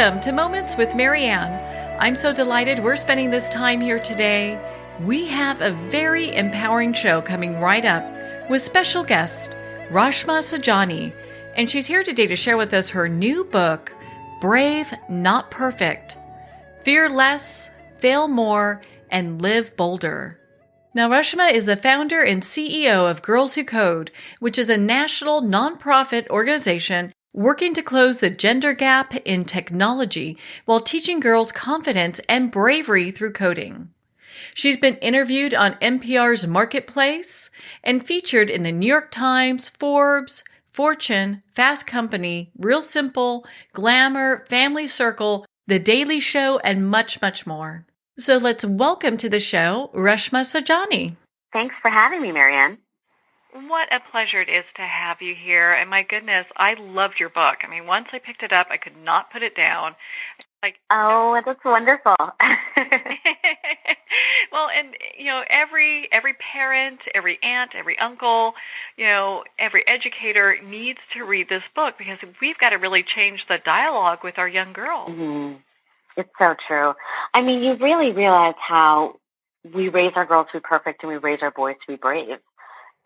Welcome to Moments with Marianne. I'm so delighted we're spending this time here today. We have a very empowering show coming right up with special guest Reshma Saujani, and she's here today to share with us her new book, Brave, Not Perfect. Fear less, fail more, and live bolder. Now, Reshma is the founder and CEO of Girls Who Code, which is a national nonprofit organization working to close the gender gap in technology while teaching girls confidence and bravery through coding. She's been interviewed on NPR's Marketplace and featured in the New York Times, Forbes, Fortune, Fast Company, Real Simple, Glamour, Family Circle, The Daily Show, and much, much more. So let's welcome to the show, Reshma Saujani. Thanks for having me, Marianne. What a pleasure it is to have you here. And my goodness, I loved your book. I mean, once I picked it up, I could not put it down. Oh, that's wonderful. Well, and, every parent, every aunt, every uncle, every educator needs to read this book because we've got to really change the dialogue with our young girls. Mm-hmm. It's so true. I mean, you really realize how we raise our girls to be perfect and we raise our boys to be brave.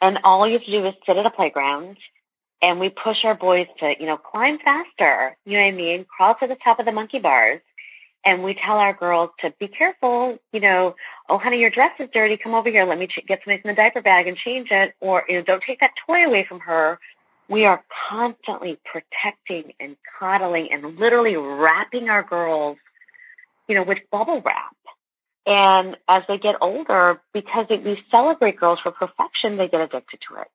And all you have to do is sit at a playground and we push our boys to, climb faster, you know what I mean, crawl to the top of the monkey bars. And we tell our girls to be careful, oh, honey, your dress is dirty. Come over here. Let me get something from the diaper bag and change it. Or, don't take that toy away from her. We are constantly protecting and coddling and literally wrapping our girls, with bubble wrap. And as they get older, because we celebrate girls for perfection, they get addicted to it.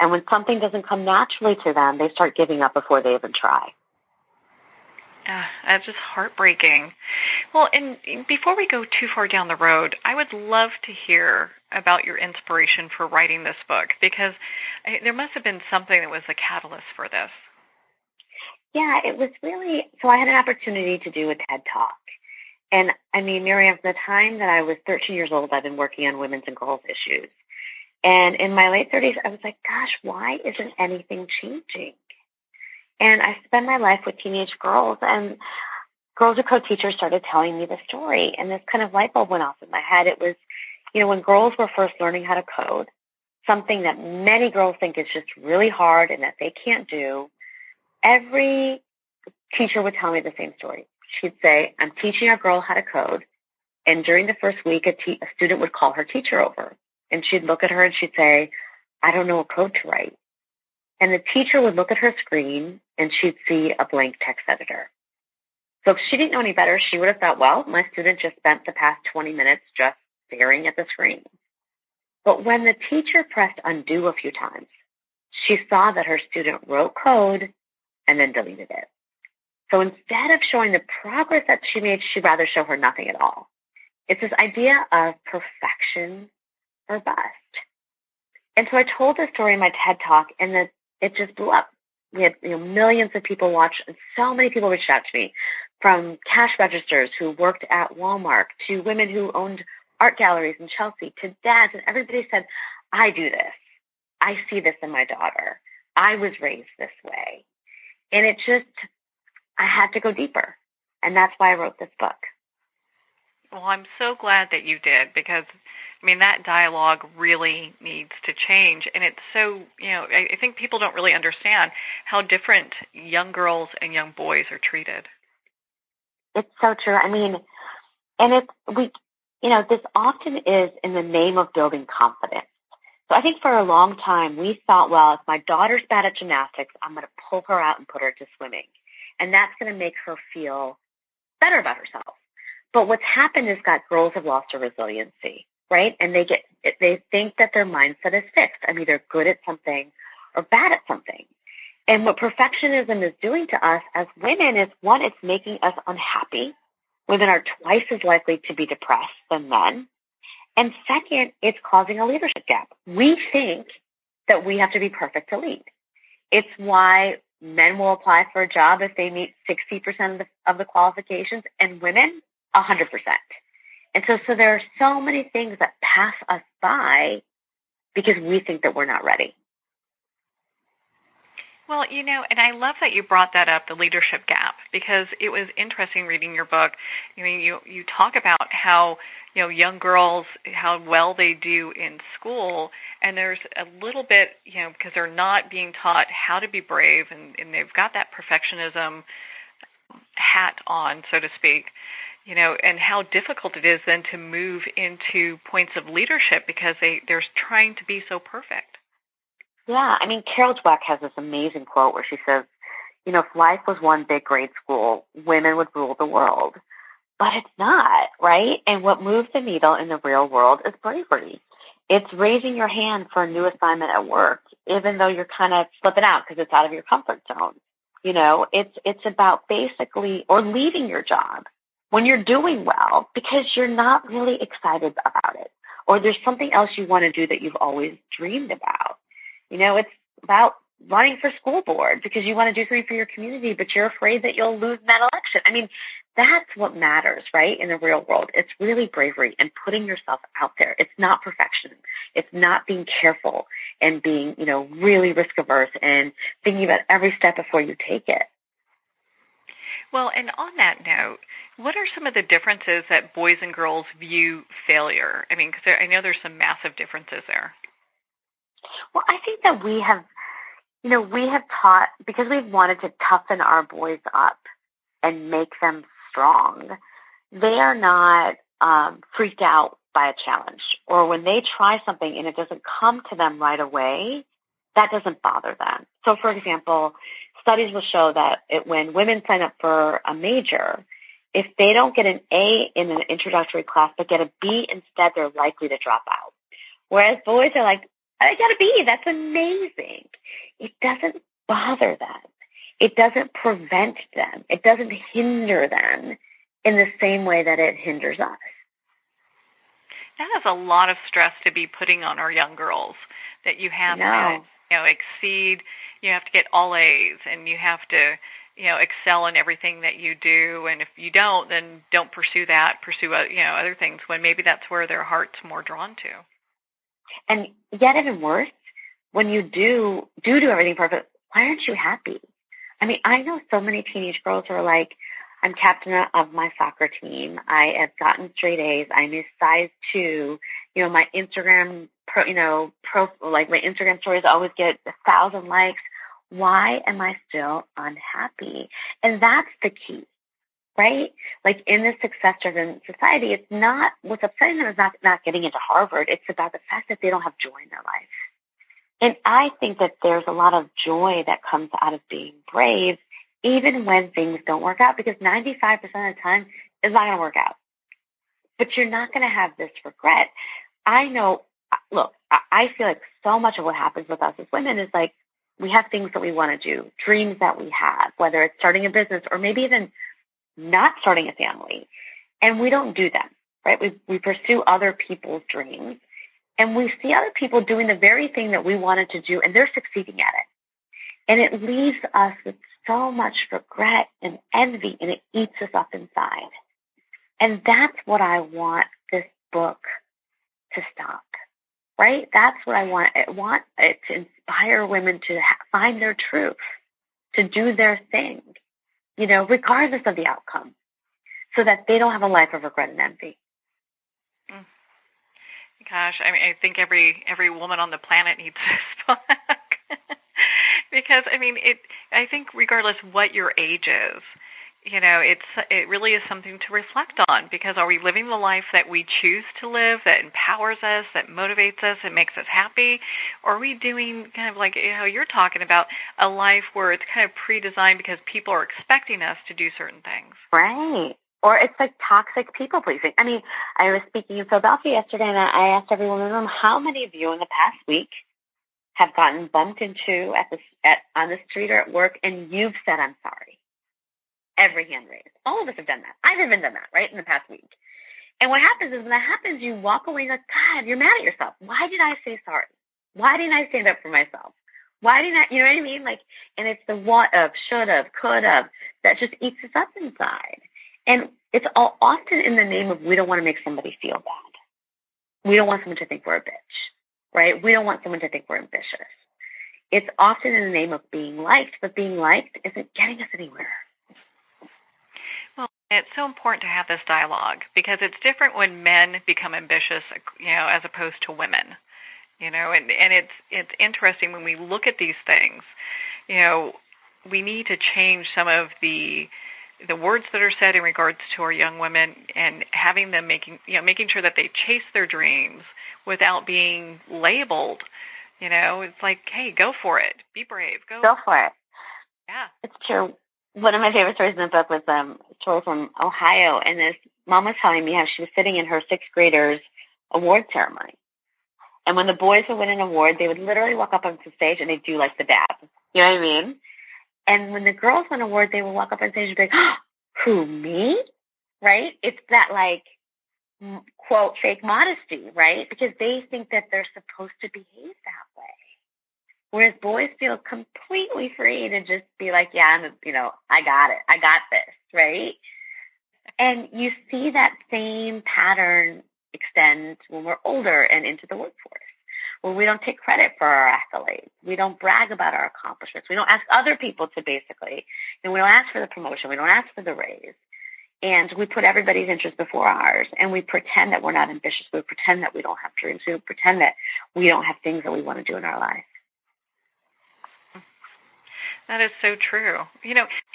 And when something doesn't come naturally to them, they start giving up before they even try. That's just heartbreaking. Well, and before we go too far down the road, I would love to hear about your inspiration for writing this book, because there must have been something that was the catalyst for this. Yeah, it was really, so I had an opportunity to do a TED Talk. And I mean, Miriam, from the time that I was 13 years old, I've been working on women's and girls' issues. And in my late 30s, I was like, gosh, why isn't anything changing? And I spent my life with teenage girls, and Girls Who Code teachers started telling me the story. And this kind of light bulb went off in my head. It was, when girls were first learning how to code, something that many girls think is just really hard and that they can't do, every teacher would tell me the same story. She'd say, I'm teaching our girl how to code. And during the first week, a student would call her teacher over. And she'd look at her and she'd say, I don't know what code to write. And the teacher would look at her screen and she'd see a blank text editor. So if she didn't know any better, she would have thought, well, my student just spent the past 20 minutes just staring at the screen. But when the teacher pressed undo a few times, she saw that her student wrote code and then deleted it. So instead of showing the progress that she made, she'd rather show her nothing at all. It's this idea of perfection or bust. And so I told this story in my TED Talk, and it just blew up. We had millions of people watch, and so many people reached out to me, from cash registers who worked at Walmart to women who owned art galleries in Chelsea to dads, and everybody said, I do this. I see this in my daughter. I was raised this way. And I had to go deeper, and that's why I wrote this book. Well, I'm so glad that you did, because, that dialogue really needs to change. And it's so, I think people don't really understand how different young girls and young boys are treated. It's so true. And this often is in the name of building confidence. So I think for a long time we thought, well, if my daughter's bad at gymnastics, I'm going to pull her out and put her to swimming. And that's going to make her feel better about herself. But what's happened is that girls have lost their resiliency, right? And they think that their mindset is fixed. I'm either good at something or bad at something. And what perfectionism is doing to us as women is, one, it's making us unhappy. Women are twice as likely to be depressed than men. And second, it's causing a leadership gap. We think that we have to be perfect to lead. It's why men will apply for a job if they meet 60% of the qualifications, and women, 100%. And so there are so many things that pass us by because we think that we're not ready. Well, and I love that you brought that up, the leadership gap, because it was interesting reading your book. I mean, you talk about how, young girls, how well they do in school, and there's a little bit, because they're not being taught how to be brave, and they've got that perfectionism hat on, so to speak, and how difficult it is then to move into points of leadership because they're trying to be so perfect. Yeah, I mean, Carol Dweck has this amazing quote where she says, if life was one big grade school, women would rule the world. But it's not, right? And what moves the needle in the real world is bravery. It's raising your hand for a new assignment at work, even though you're kind of slipping out because it's out of your comfort zone. It's about basically, or leaving your job when you're doing well because you're not really excited about it, or there's something else you want to do that you've always dreamed about. It's about running for school board because you want to do something for your community, but you're afraid that you'll lose that election. I mean, that's what matters, right, in the real world. It's really bravery and putting yourself out there. It's not perfection. It's not being careful and being, really risk-averse and thinking about every step before you take it. Well, and on that note, what are some of the differences that boys and girls view failure? I mean, because I know there's some massive differences there. Well, I think that we have taught, because we've wanted to toughen our boys up and make them strong, they are not freaked out by a challenge. Or when they try something and it doesn't come to them right away, that doesn't bother them. So, for example, studies will show that when women sign up for a major, if they don't get an A in an introductory class but get a B instead, they're likely to drop out. Whereas boys are like, I got a B. That's amazing. It doesn't bother them. It doesn't prevent them. It doesn't hinder them in the same way that it hinders us. That is a lot of stress to be putting on our young girls, that you have to exceed, you have to get all A's, and you have to, excel in everything that you do. And if you don't, then don't pursue that, pursue, other things, when maybe that's where their heart's more drawn to. And yet even worse, when you do everything perfect, why aren't you happy? I mean, I know so many teenage girls who are like, I'm captain of my soccer team. I have gotten straight A's. I'm a size 2. My Instagram, my Instagram stories always get 1,000 likes. Why am I still unhappy? And that's the key, right? Like in this success-driven society, it's not, what's upsetting them is not getting into Harvard. It's about the fact that they don't have joy in their life. And I think that there's a lot of joy that comes out of being brave, even when things don't work out, because 95% of the time it's not going to work out. But you're not going to have this regret. I know, look, I feel like so much of what happens with us as women is like we have things that we want to do, dreams that we have, whether it's starting a business or maybe even not starting a family, and we don't do them, right? We pursue other people's dreams, and we see other people doing the very thing that we wanted to do, and they're succeeding at it. And it leaves us with so much regret and envy, and it eats us up inside. And that's what I want this book to stop, right? That's what I want. I want it to inspire women to find their truth, to do their thing, regardless of the outcome, so that they don't have a life of regret and envy. Gosh, I mean, I think every woman on the planet needs this book. Because, I mean, I think regardless what your age is, it really is something to reflect on, because are we living the life that we choose to live, that empowers us, that motivates us, and makes us happy? Or are we doing kind of like you're talking about, a life where it's kind of pre-designed because people are expecting us to do certain things? Right. Or it's like toxic people pleasing. I mean, I was speaking in Philadelphia yesterday, and I asked everyone in the room, how many of you in the past week have gotten bumped into on the street or at work, and you've said, I'm sorry? Every hand raised. All of us have done that. I've even done that, right, in the past week. And what happens is when that happens, you walk away like, God, you're mad at yourself. Why did I say sorry? Why didn't I stand up for myself? Why didn't I, you know what I mean? Like, and it's the what of, should have, could have, that just eats us up inside. And it's all often in the name of we don't want to make somebody feel bad. We don't want someone to think we're a bitch, right? We don't want someone to think we're ambitious. It's often in the name of being liked, but being liked isn't getting us anywhere. Well, it's so important to have this dialogue because it's different when men become ambitious, as opposed to women. And it's interesting when we look at these things. We need to change some of the words that are said in regards to our young women and having them making sure that they chase their dreams without being labeled. It's like, hey, go for it. Be brave. Go for it. Yeah. It's true. One of my favorite stories in the book was a story from Ohio, and this mom was telling me how she was sitting in her sixth graders' award ceremony. And when the boys would win an award, they would literally walk up onto stage and they'd do like the dab. You know what I mean? And when the girls won an award, they would walk up on stage and be like, oh, who, me? Right? It's that like, quote, fake modesty, right? Because they think that they're supposed to behave that way. Whereas boys feel completely free to just be like, yeah, I got it. I got this, right? And you see that same pattern extend when we're older and into the workforce, where we don't take credit for our accolades. We don't brag about our accomplishments. We don't ask other people to basically, and we don't ask for the promotion. We don't ask for the raise. And we put everybody's interest before ours, and we pretend that we're not ambitious. We pretend that we don't have dreams. We pretend that we don't have things that we want to do in our life. That is so true.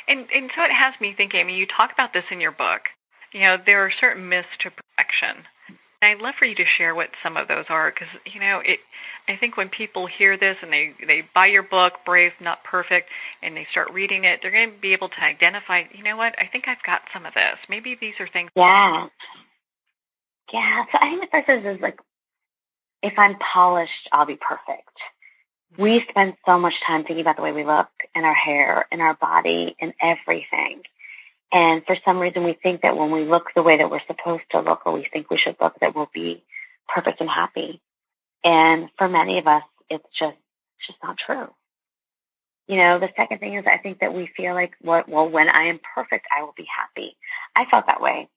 And so it has me thinking, you talk about this in your book. There are certain myths to perfection. And I'd love for you to share what some of those are because, I think when people hear this and they buy your book, Brave, Not Perfect, and they start reading it, they're going to be able to identify, what, I think I've got some of this. Maybe these are things. Yeah. Yeah. So I think the first is like, if I'm polished, I'll be perfect. We spend so much time thinking about the way we look and our hair and our body and everything. And for some reason, we think that when we look the way that we're supposed to look or we think we should look, that we'll be perfect and happy. And for many of us, it's just not true. The second thing is I think that we feel like, when I am perfect, I will be happy. I felt that way.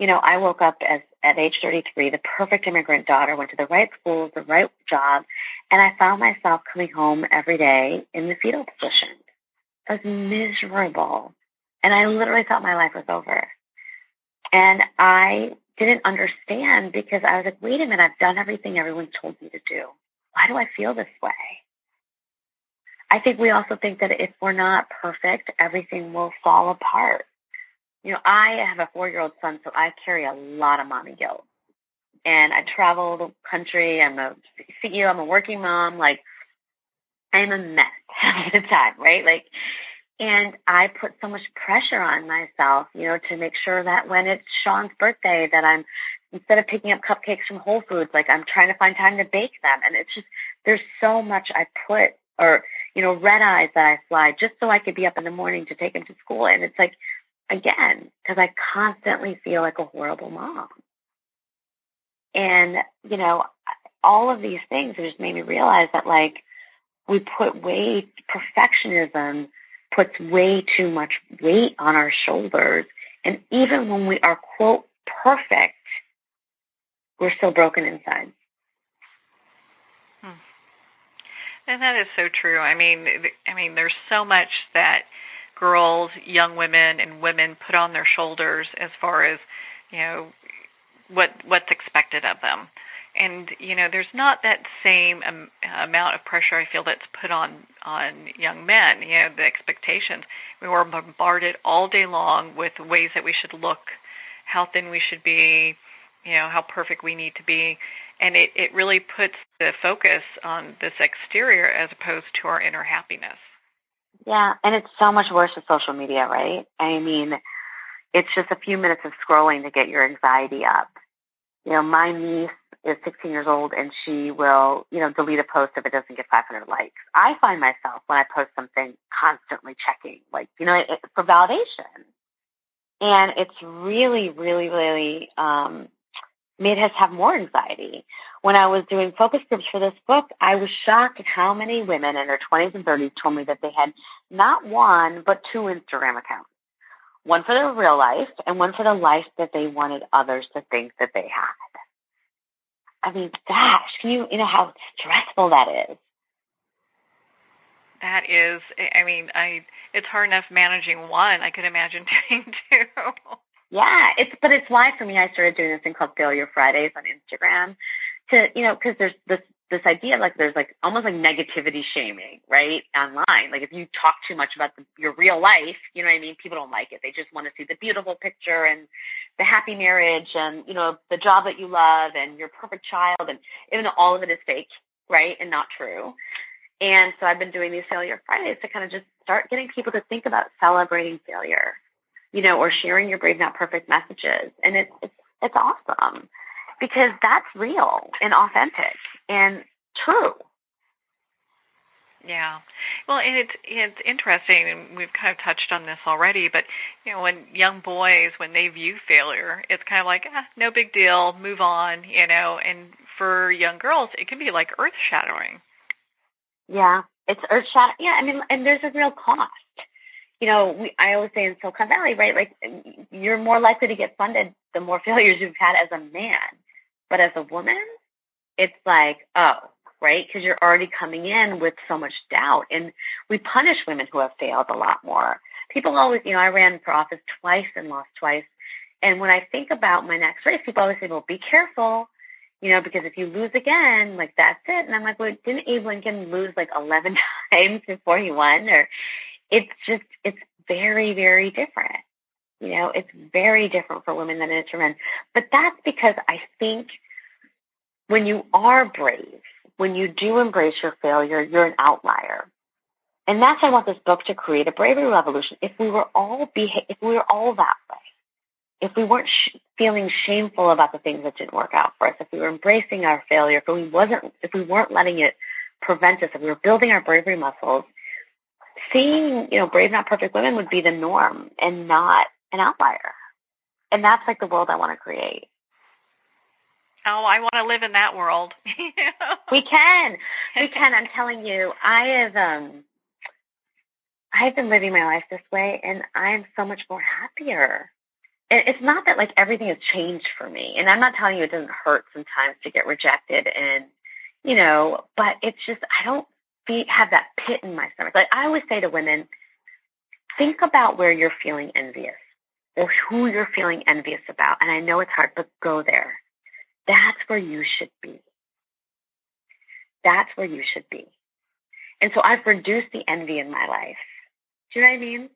I woke up at age 33, the perfect immigrant daughter, went to the right school, the right job, and I found myself coming home every day in the fetal position. I was miserable, and I literally thought my life was over. And I didn't understand because I was like, wait a minute, I've done everything everyone told me to do. Why do I feel this way? I think we also think that if we're not perfect, everything will fall apart. I have a 4-year-old son, so I carry a lot of mommy guilt. And I travel the country. I'm a CEO. I'm a working mom. Like, I'm a mess half the time, right? And I put so much pressure on myself, to make sure that when it's Sean's birthday, that I'm, instead of picking up cupcakes from Whole Foods, like I'm trying to find time to bake them. And it's just, there's so much I put, or, red eyes that I fly just so I could be up in the morning to take him to school. And it's like, again, because I constantly feel like a horrible mom. And, all of these things have just made me realize that, we put perfectionism puts way too much weight on our shoulders. And even when we are, quote, perfect, we're still broken inside. And that is so true. I mean, there's so much that girls, young women, and women put on their shoulders as far as, what's expected of them. And, there's not that same amount of pressure I feel that's put on young men, the expectations. We were bombarded all day long with ways that we should look, how thin we should be, how perfect we need to be. And it really puts the focus on this exterior as opposed to our inner happiness. Yeah, and it's so much worse with social media, right? I mean, it's just a few minutes of scrolling to get your anxiety up. My niece is 16 years old, and she will, delete a post if it doesn't get 500 likes. I find myself, when I post something, constantly checking, for validation. And it's really, really, really made us have more anxiety. When I was doing focus groups for this book, I was shocked at how many women in their 20s and 30s told me that they had not one, but 2 Instagram accounts. One for their real life and one for the life that they wanted others to think that they had. I mean, gosh, you know how stressful that is. That is, I mean, it's hard enough managing one. I could imagine doing two. Yeah, but it's why for me I started doing this thing called Failure Fridays on Instagram to, because there's this idea of there's almost negativity shaming, right? Online. Like if you talk too much about your real life, you know what I mean? People don't like it. They just want to see the beautiful picture and the happy marriage and, the job that you love and your perfect child. And even though all of it is fake, right? And not true. And so I've been doing these Failure Fridays to kind of just start getting people to think about celebrating failure, or sharing your brave, not perfect messages. And it's awesome because that's real and authentic and true. Yeah. Well, and it's interesting, and we've kind of touched on this already, but, when young boys, when they view failure, it's kind of like, no big deal, move on, and for young girls, it can be earth-shattering. Yeah, it's earth-shattering. Yeah, I mean, and there's a real cost. I always say in Silicon Valley, right, you're more likely to get funded the more failures you've had as a man. But as a woman, it's right, because you're already coming in with so much doubt. And we punish women who have failed a lot more. People always, I ran for office twice and lost twice. And when I think about my next race, people always say, well, be careful, because if you lose again, that's it. And I'm like, well, didn't Abe Lincoln lose 11 times before he won? Or it's very, very different. It's very different for women than it is for men. But that's because I think when you are brave, when you do embrace your failure, you're an outlier. And that's why I want this book to create a bravery revolution. If we were all that way, if we weren't feeling shameful about the things that didn't work out for us, if we were embracing our failure, if we weren't letting it prevent us, if we were building our bravery muscles, seeing, brave, not perfect women would be the norm and not an outlier. And that's the world I want to create. Oh, I want to live in that world. We can. I'm telling you, I've been living my life this way, and I'm so much more happier. And it's not that everything has changed for me. And I'm not telling you it doesn't hurt sometimes to get rejected, and but it's just I don't have that pit in my stomach. I always say to women, think about where you're feeling envious or who you're feeling envious about. And I know it's hard, but go there. That's where you should be. That's where you should be. And so I've reduced the envy in my life. Do you know what I mean?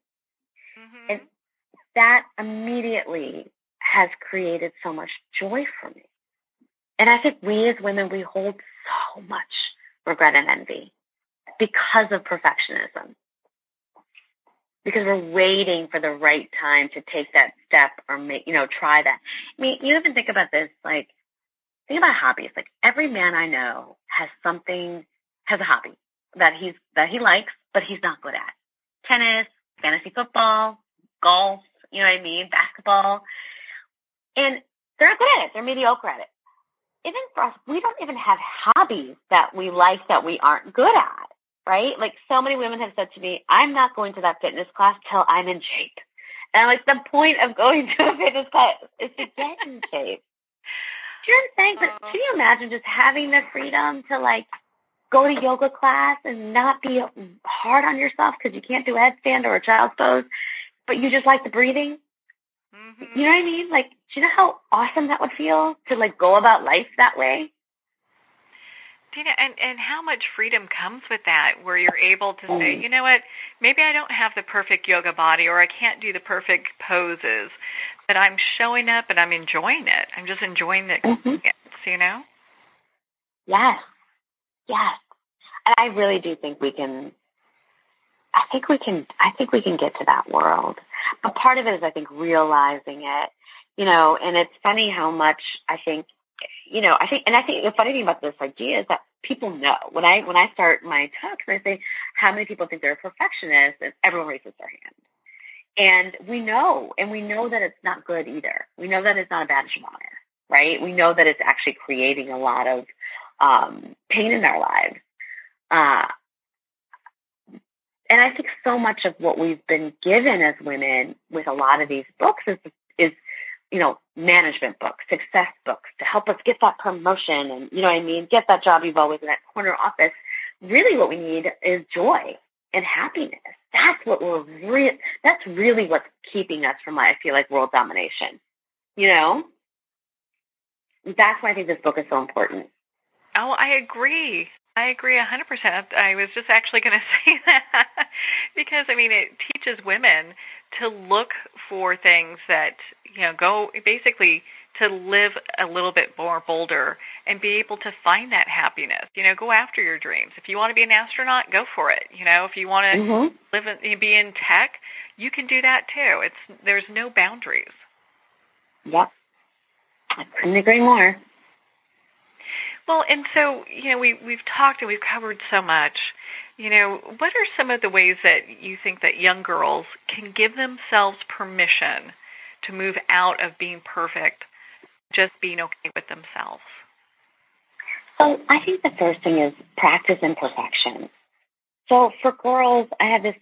Mm-hmm. And that immediately has created so much joy for me. And I think we as women, we hold so much regret and envy because of perfectionism. Because we're waiting for the right time to take that step or try that. I mean, you even think about this, think about hobbies. Every man I know has a hobby that he likes, but he's not good at. Tennis, fantasy football, golf, you know what I mean, basketball. And they're not good at it. They're mediocre at it. Even for us, we don't even have hobbies that we like that we aren't good at, right? So many women have said to me, I'm not going to that fitness class till I'm in shape. And I'm the point of going to a fitness class is to get in shape. Do you know what I'm saying? But can you imagine just having the freedom to go to yoga class and not be hard on yourself because you can't do a headstand or a child's pose, but you just like the breathing? Mm-hmm. You know what I mean? Do you know how awesome that would feel to go about life that way? Dina, and how much freedom comes with that, where you're able to say, you know what, maybe I don't have the perfect yoga body or I can't do the perfect poses, but I'm showing up and I'm enjoying it. I'm just enjoying the experience, Yes. Yes. And I really do think we can get to that world. But part of it is, I think, realizing it, and it's funny how much I think the funny thing about this idea is that people know. When I start my talks and I say, how many people think they're a perfectionist, and everyone raises their hand. And we know that it's not good either. We know that it's not a badge of honor, right? We know that it's actually creating a lot of pain in our lives. And I think so much of what we've been given as women with a lot of these books is management books, success books to help us get that promotion and, get that job you've always in that corner office. Really what we need is joy. and happiness. That's really what's keeping us from, I feel like, world domination. You know? That's why I think this book is so important. Oh, I agree. I agree 100%. I was just actually going to say that because, I mean, it teaches women to look for things that, go basically to live a little bit more bolder and be able to find that happiness. Go after your dreams. If you want to be an astronaut, go for it. If you want to be in tech, you can do that too. There's no boundaries. Yep. I couldn't agree more. Well, and so, we've talked and we've covered so much. What are some of the ways that you think that young girls can give themselves permission to move out of being perfect, just being okay with themselves? So I think the first thing is practice imperfection. So for girls, I have this,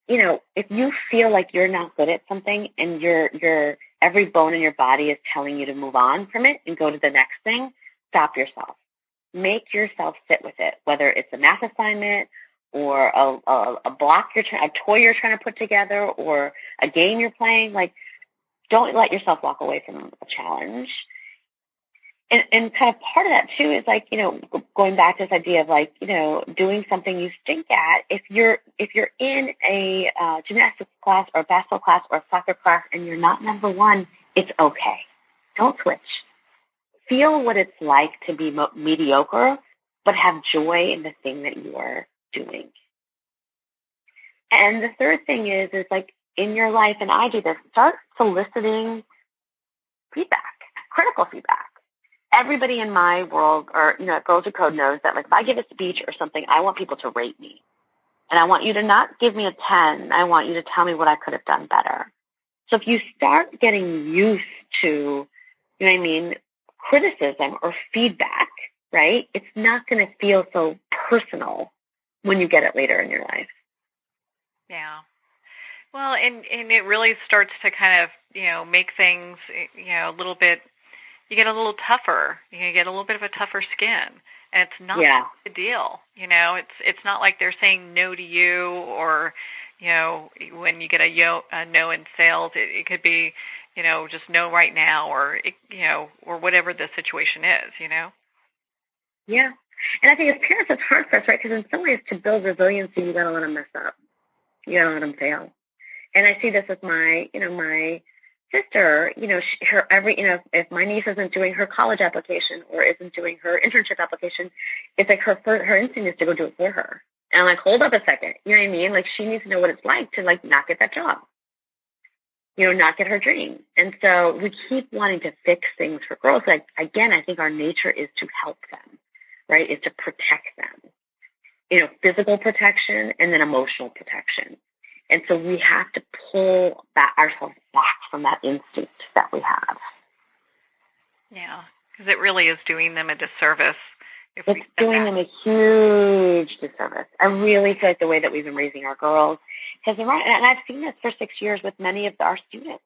if you feel like you're not good at something and your every bone in your body is telling you to move on from it and go to the next thing, stop yourself. Make yourself sit with it, whether it's a math assignment or a block a toy you're trying to put together or a game you're playing. Like, don't let yourself walk away from a challenge. And kind of part of that too is like, going back to this idea of doing something you stink at. If you're in a gymnastics class or a basketball class or a soccer class and you're not number one, it's okay. Don't switch. Feel what it's like to be mediocre, but have joy in the thing that you are doing. And the third thing is like in your life, and I do this, start soliciting feedback, critical feedback. Everybody in my world or, at Girls Who Code knows that, like, if I give a speech or something, I want people to rate me. And I want you to not give me a 10. I want you to tell me what I could have done better. So if you start getting used to, criticism or feedback, right, it's not going to feel so personal when you get it later in your life. Yeah. Well, and it really starts to kind of, make things, a little bit, you get a little tougher. You get a little bit of a tougher skin. And it's not a big deal. It's not like they're saying no to you or, when you get a no in sales, it could be, just no right now or, or whatever the situation is, Yeah. And I think as parents, it's hard for us, right? Because in some ways to build resiliency, you got to let them mess up. You got to let them fail. And I see this with my sister, if my niece isn't doing her college application or isn't doing her internship application, it's like her instinct is to go do it for her. And I'm like, hold up a second. You know what I mean? Like, she needs to know what it's like to, like, not get that job, not get her dream. And so we keep wanting to fix things for girls. Like, again, I think our nature is to help them, right? Is to protect them, physical protection and then emotional protection. And so we have to pull ourselves back from that instinct that we have. Yeah, because it really is doing them a disservice. It's doing them a huge disservice. I really feel like the way that we've been raising our girls has been wrong. And I've seen this for 6 years with many of our students.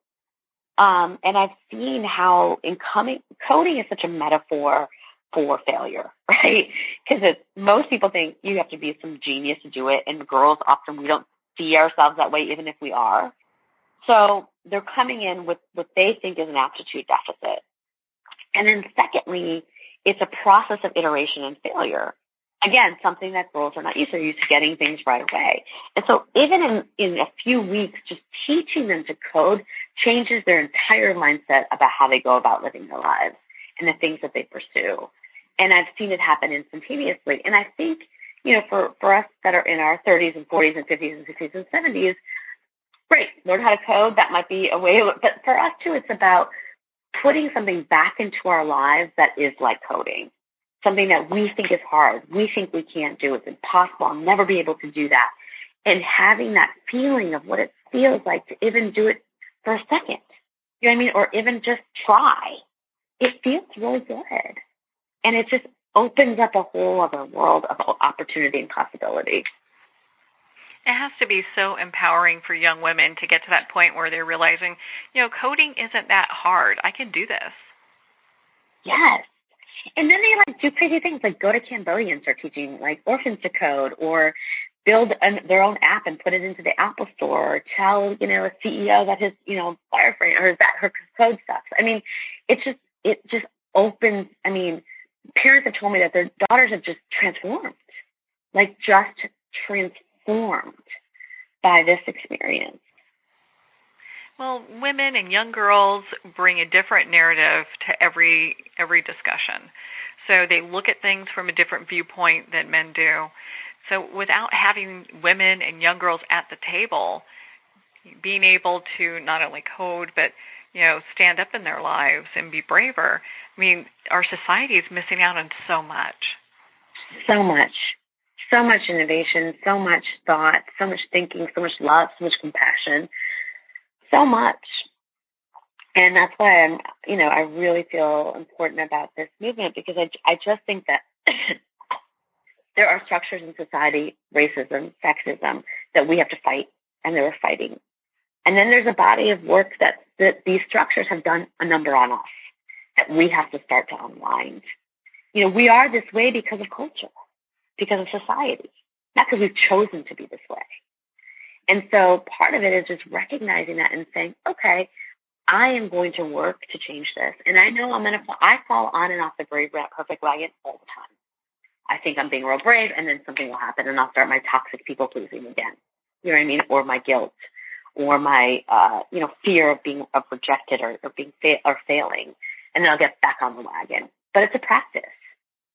And I've seen how coding is such a metaphor for failure, right? Because most people think you have to be some genius to do it. And girls often, we don't see ourselves that way, even if we are. So they're coming in with what they think is an aptitude deficit. And then secondly, it's a process of iteration and failure. Again, something that girls are not used to. They're used to getting things right away. And so even in a few weeks, just teaching them to code changes their entire mindset about how they go about living their lives and the things that they pursue. And I've seen it happen instantaneously. And I think, for us that are in our 30s and 40s and 50s and 60s and 70s, great, learn how to code. That might be a way. But for us, too, it's about putting something back into our lives that is like coding, something that we think is hard. We think we can't do. It's impossible. I'll never be able to do that. And having that feeling of what it feels like to even do it for a second, you know what I mean? Or even just try. It feels really good. And it just opens up a whole other world of opportunity and possibility. It has to be so empowering for young women to get to that point where they're realizing, coding isn't that hard. I can do this. Yes. And then they do crazy things like go to Cambodia and start teaching orphans to code or, build their own app and put it into the Apple Store, or tell, a CEO that his, wireframe or that her code sucks. I mean, it just opens, parents have told me that their daughters have just transformed by this experience. Well, women and young girls bring a different narrative to every discussion. So they look at things from a different viewpoint than men do. So without having women and young girls at the table, being able to not only code, but, stand up in their lives and be braver, our society is missing out on so much. So much innovation, so much thought, so much thinking, so much love, so much compassion, so much. And that's why I really feel important about this movement, because I just think that there are structures in society, racism, sexism, that we have to fight, and that we're fighting. And then there's a body of work that these structures have done a number on us that we have to start to unwind. We are this way because of culture, because of society, not because we've chosen to be this way. And so part of it is just recognizing that and saying, okay, I am going to work to change this. And I know I fall on and off the brave, not perfect wagon all the time. I think I'm being real brave, and then something will happen, and I'll start my toxic people pleasing again. You know what I mean? Or my guilt, or my fear of being rejected or failing, and then I'll get back on the wagon. But it's a practice.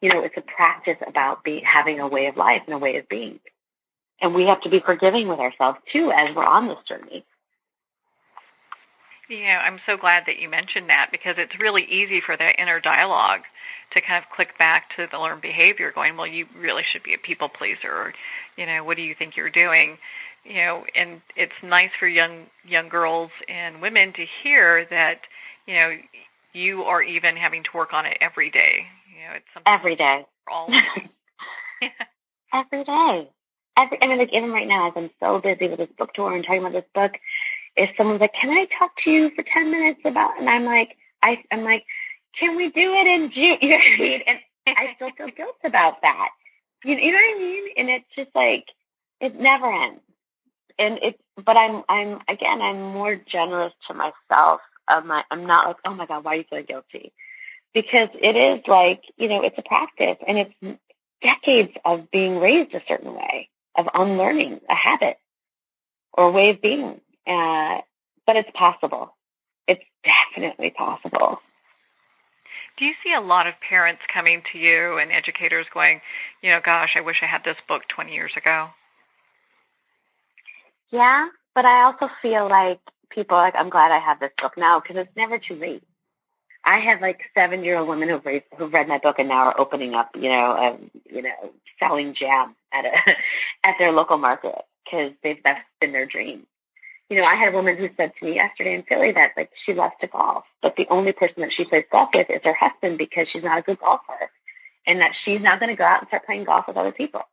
It's a practice about having a way of life and a way of being, and we have to be forgiving with ourselves too as we're on this journey. I'm so glad that you mentioned that, because it's really easy for that inner dialogue to kind of click back to the learned behavior going, well, you really should be a people pleaser, or, what do you think you're doing? And it's nice for young girls and women to hear that, you are even having to work on it every day. It's something every day. All yeah. Every day. Even right now, as I'm so busy with this book tour and talking about this book, if someone's like, can I talk to you for 10 minutes about, and I'm like, can we do it in June? You know what I mean? And I still feel guilt about that. You know what I mean? And it's just it never ends. And but I'm more generous to myself. I'm not like, oh my God, why are you feeling guilty? Because it is it's a practice, and it's decades of being raised a certain way, of unlearning a habit or a way of being. But it's possible. It's definitely possible. Do you see a lot of parents coming to you and educators going, gosh, I wish I had this book 20 years ago? Yeah, but I also feel like people are like, I'm glad I have this book now, because it's never too late. I have 7-year-old women who've read my book and now are opening up, selling jam at their local market, because that's been their dream. I had a woman who said to me yesterday in Philly that she loves to golf, but the only person that she plays golf with is her husband, because she's not a good golfer, and that she's not going to go out and start playing golf with other people.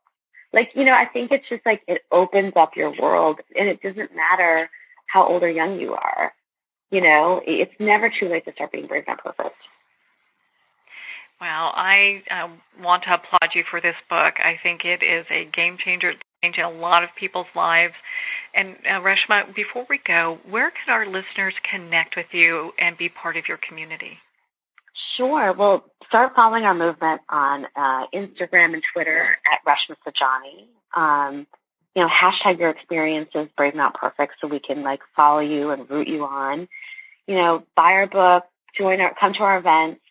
I think it's just it opens up your world, and it doesn't matter how old or young you are. It's never too late to start being brave, not perfect. Well, I want to applaud you for this book. I think it is a game changer. It's changing a lot of people's lives. And Reshma, before we go, where can our listeners connect with you and be part of your community? Sure. Well, start following our movement on Instagram and Twitter at Reshma Saujani. Hashtag your experiences, brave, not perfect, so we can follow you and root you on. Buy our book, come to our events.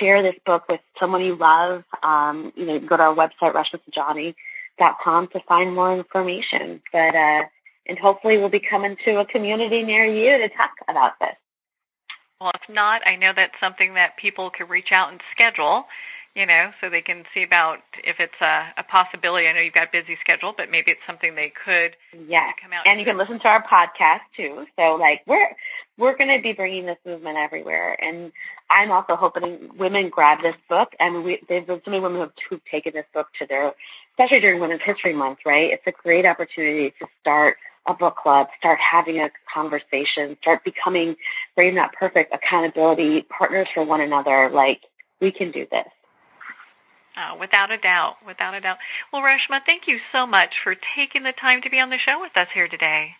Share this book with someone you love. Go to our website, reshmasaujani.com, to find more information. But and hopefully we'll be coming to a community near you to talk about this. Well, if not, I know that's something that people could reach out and schedule, so they can see about if it's a possibility. I know you've got a busy schedule, but maybe it's something they could come out. And you can listen to our podcast too. So we're going to be bringing this movement everywhere. And I'm also hoping women grab this book. There's so many women who've taken this book to especially during Women's History Month, right? It's a great opportunity to start a book club, start having a conversation, start becoming brave, not perfect, accountability partners for one another. We can do this. Without a doubt, without a doubt. Well, Reshma, thank you so much for taking the time to be on the show with us here today.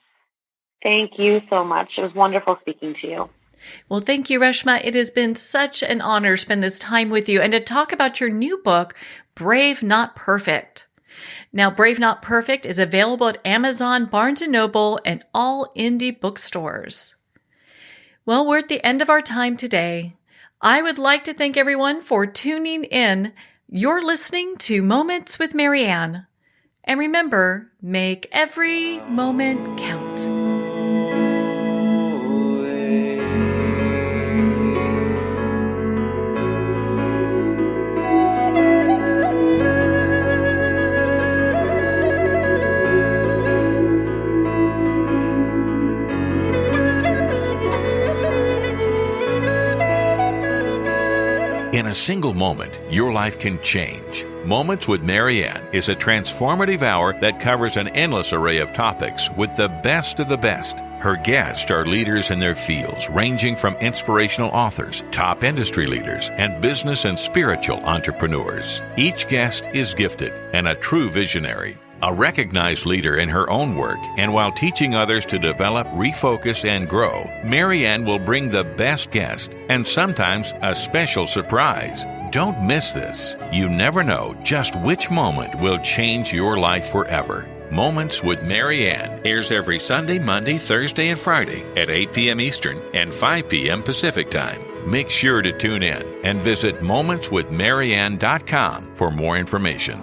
Thank you so much. It was wonderful speaking to you. Well, thank you, Reshma. It has been such an honor to spend this time with you and to talk about your new book, Brave Not Perfect. Now, Brave Not Perfect is available at Amazon, Barnes & Noble, and all indie bookstores. Well, we're at the end of our time today. I would like to thank everyone for tuning in. You're listening to Moments with Marianne. And remember, make every moment count. In a single moment, your life can change. Moments with Marianne is a transformative hour that covers an endless array of topics with the best of the best. Her guests are leaders in their fields, ranging from inspirational authors, top industry leaders, and business and spiritual entrepreneurs. Each guest is gifted and a true visionary. A recognized leader in her own work, and while teaching others to develop, refocus, and grow, Marianne will bring the best guest and sometimes a special surprise. Don't miss this. You never know just which moment will change your life forever. Moments with Marianne airs every Sunday, Monday, Thursday, and Friday at 8 p.m. Eastern and 5 p.m. Pacific Time. Make sure to tune in and visit momentswithmarianne.com for more information.